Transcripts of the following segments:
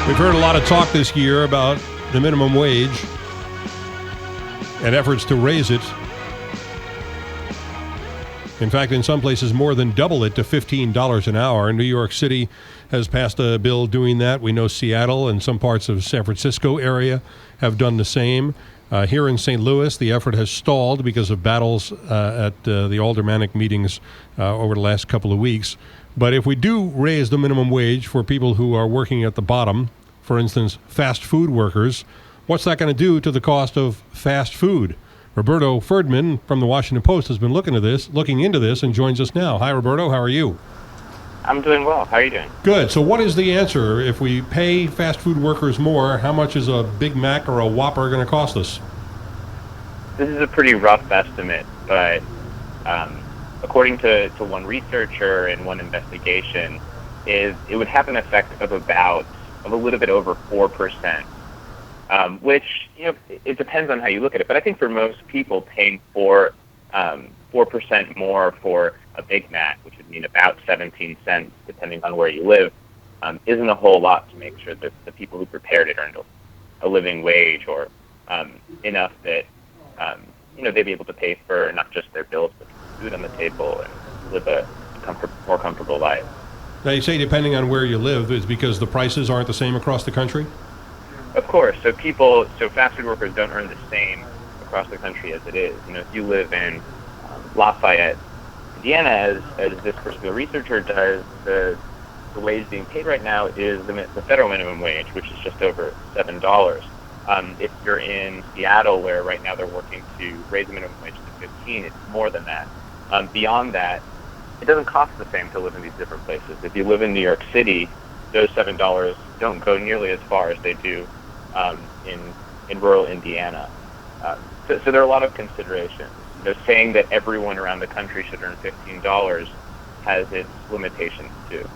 We've heard a lot of talk this year about the minimum wage and efforts to raise it. In fact, in some places, more than double it to $15 an hour. New York City has passed a bill doing that. We know Seattle and some parts of San Francisco area have done the same. Here in St. Louis, the effort has stalled because of battles at the aldermanic meetings over the last couple of weeks. But if we do raise the minimum wage for people who are working at the bottom, for instance, fast food workers, what's that going to do to the cost of fast food? Roberto Ferdman from the Washington Post has been looking into this, and joins us now. Hi, Roberto. How are you? I'm doing well. How are you doing? Good. So what is the answer? If we pay fast food workers more, how much is a Big Mac or a Whopper going to cost us? This is a pretty rough estimate, but according to one researcher and one investigation, it would have an effect of a little bit over 4%, which, it depends on how you look at it. But I think for most people, paying 4% more for a Big Mac, which would mean about 17 cents, depending on where you live, isn't a whole lot to make sure that the people who prepared it earned a living wage or enough that they'd be able to pay for not just their bills, but food on the table and live a more comfortable life. Now, you say depending on where you live, is because the prices aren't the same across the country? Of course. So fast food workers don't earn the same across the country as it is. If you live in Lafayette, Indiana, as this particular researcher does, the wage being paid right now is the federal minimum wage, which is just over $7. If you're in Seattle, where right now they're working to raise the minimum wage to 15, it's more than that. Beyond that, it doesn't cost the same to live in these different places. If you live in New York City, those $7 don't go nearly as far as they do in rural Indiana. So there are a lot of considerations. Saying that everyone around the country should earn $15 has its limitations too.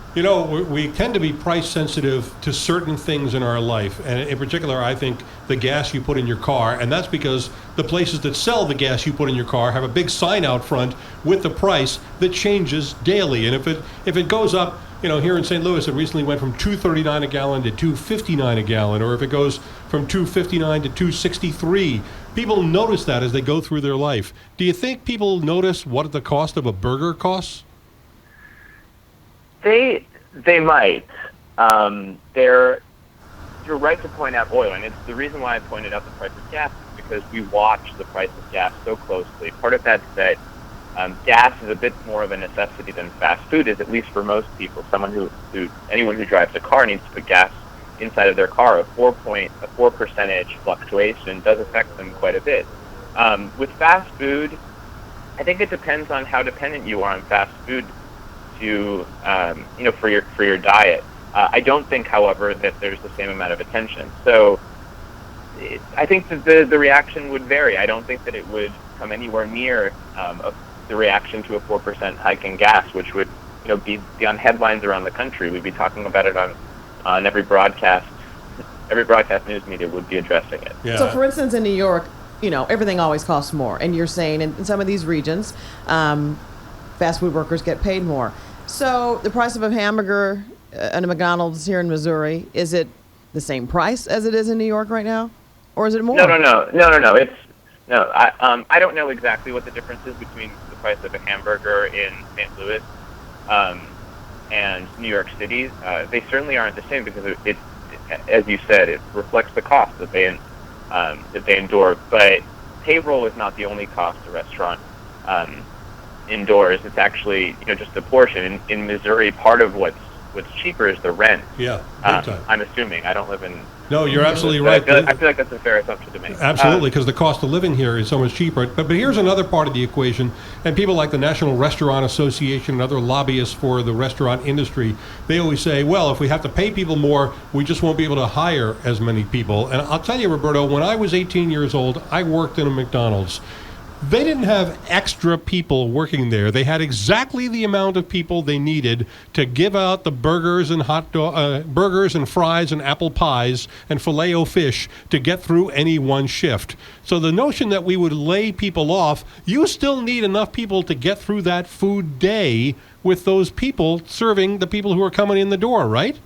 We tend to be price sensitive to certain things in our life, and in particular, I think the gas you put in your car, and that's because the places that sell the gas you put in your car have a big sign out front with the price that changes daily. And if it goes up, here in St. Louis, it recently went from $2.39 a gallon to $2.59 a gallon, or if it goes from $2.59 to $2.63, people notice that as they go through their life. Do you think people notice what the cost of a burger costs? They might. You're right to point out oil, and it's the reason why I pointed out the price of gas is because we watch the price of gas so closely. Part of that's that gas is a bit more of a necessity than fast food is, at least for most people. Anyone who drives a car needs to put gas inside of their car. A 4% fluctuation does affect them quite a bit. With fast food, I think it depends on how dependent you are on fast food to for your diet. I don't think, however, that there's the same amount of attention. So I think that the reaction would vary. I don't think that it would come anywhere near the reaction to a 4% hike in gas, which would be on headlines around the country. We'd be talking about it on every broadcast news media would be addressing it. Yeah. So, for instance, in New York, everything always costs more, and you're saying in some of these regions, fast food workers get paid more. So the price of a hamburger at a McDonald's here in Missouri, is it the same price as it is in New York right now, or is it more? No. I don't know exactly what the difference is between the price of a hamburger in St. Louis and New York City. They certainly aren't the same because it, as you said, it reflects the cost that they endure. But payroll is not the only cost a restaurant endures. It's actually just a portion. In Missouri, part of what's cheaper is the rent. Yeah, big time. I'm assuming. I don't live in. No, you're absolutely right. I feel like that's a fair assumption to make. Absolutely, because the cost of living here is so much cheaper. But here's another part of the equation, and people like the National Restaurant Association and other lobbyists for the restaurant industry, they always say, well, if we have to pay people more, we just won't be able to hire as many people. And I'll tell you, Roberto, when I was 18 years old, I worked in a McDonald's. They didn't have extra people working there. They had exactly the amount of people they needed to give out the burgers and burgers and fries and apple pies and filet-o-fish to get through any one shift. So the notion that we would lay people off, you still need enough people to get through that food day with those people serving the people who are coming in the door, right?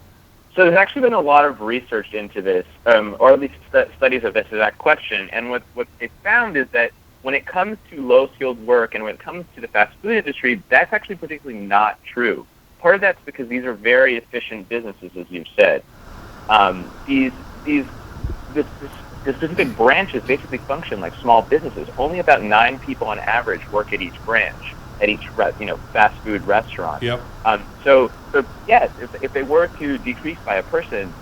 So there's actually been a lot of research into this, or at least studies of this exact question. And what they found is that when it comes to low-skilled work and when it comes to the fast food industry, that's actually particularly not true. Part of that's because these are very efficient businesses, as you've said. The specific branches basically function like small businesses. Only about 9 people on average work at each branch, at each fast food restaurant. Yep. So yes, if they were to decrease by a person,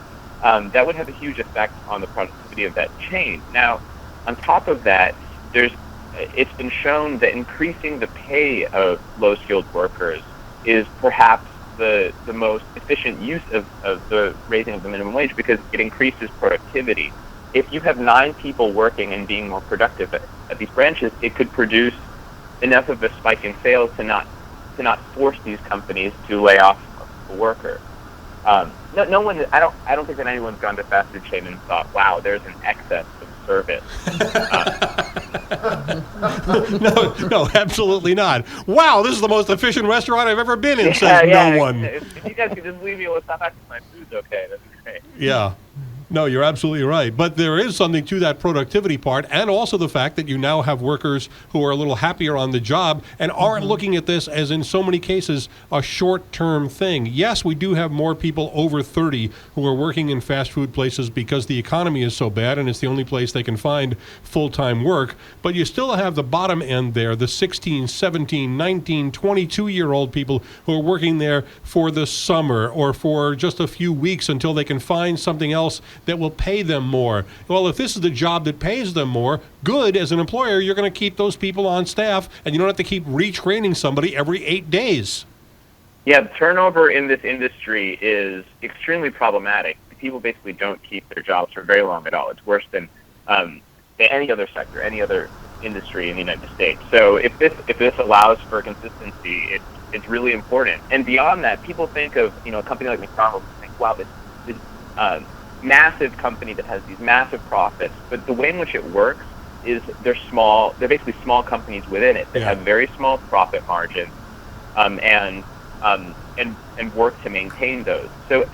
that would have a huge effect on the productivity of that chain. Now, on top of that, it's been shown that increasing the pay of low-skilled workers is perhaps the most efficient use of the raising of the minimum wage because it increases productivity. If you have 9 people working and being more productive at these branches, it could produce enough of a spike in sales to not force these companies to lay off a worker. No one. I don't think that anyone's gone to fast food chain and thought, "Wow, there's an excess of service." No, absolutely not. Wow, this is the most efficient restaurant I've ever been in, says no one. If you guys could just leave me with stuff after my food's okay, that'd be great. Yeah. No, you're absolutely right. But there is something to that productivity part, and also the fact that you now have workers who are a little happier on the job and aren't looking at this as, in so many cases, a short-term thing. Yes, we do have more people over 30 who are working in fast food places because the economy is so bad and it's the only place they can find full-time work. But you still have the bottom end there, the 16, 17, 19, 22-year-old people who are working there for the summer or for just a few weeks until they can find something else that will pay them more. Well, if this is the job that pays them more, good, as an employer, you're going to keep those people on staff, and you don't have to keep retraining somebody every 8 days. Yeah, the turnover in this industry is extremely problematic. People basically don't keep their jobs for very long at all. It's worse than any other sector, any other industry in the United States. So if this allows for consistency, it's really important. And beyond that, people think of a company like McDonald's and think, wow, this massive company that has these massive profits, but the way in which it works is they're basically small companies within it that have very small profit margins, and work to maintain those. So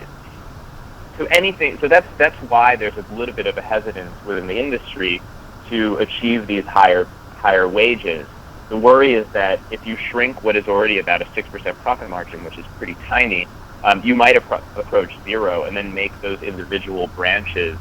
that's why there's a little bit of a hesitance within the industry to achieve these higher wages. The worry is that if you shrink what is already about a 6% profit margin, which is pretty tiny, you might approach zero and then make those individual branches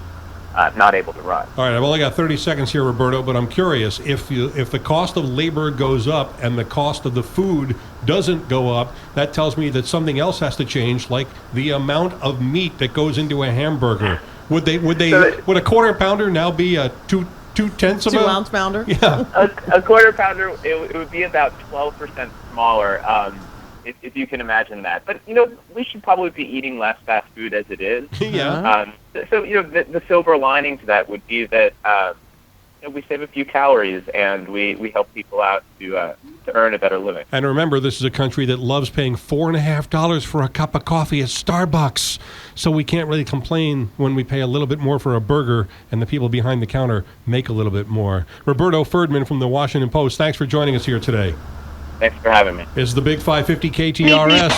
not able to run. All right, I've only got 30 seconds here, Roberto, but I'm curious, if the cost of labor goes up and the cost of the food doesn't go up, that tells me that something else has to change, like the amount of meat that goes into a hamburger. Would a quarter pounder now be a two-tenths of 2 ounce pounder? Yeah. A quarter pounder, it would be about 12% smaller. If you can imagine that. But, we should probably be eating less fast food as it is. Yeah. So, the silver lining to that would be that, we save a few calories and we help people out to earn a better living. And remember, this is a country that loves paying $4.50 for a cup of coffee at Starbucks. So we can't really complain when we pay a little bit more for a burger and the people behind the counter make a little bit more. Roberto Ferdman from the Washington Post, thanks for joining us here today. Thanks for having me. This is the Big 550 KTRS.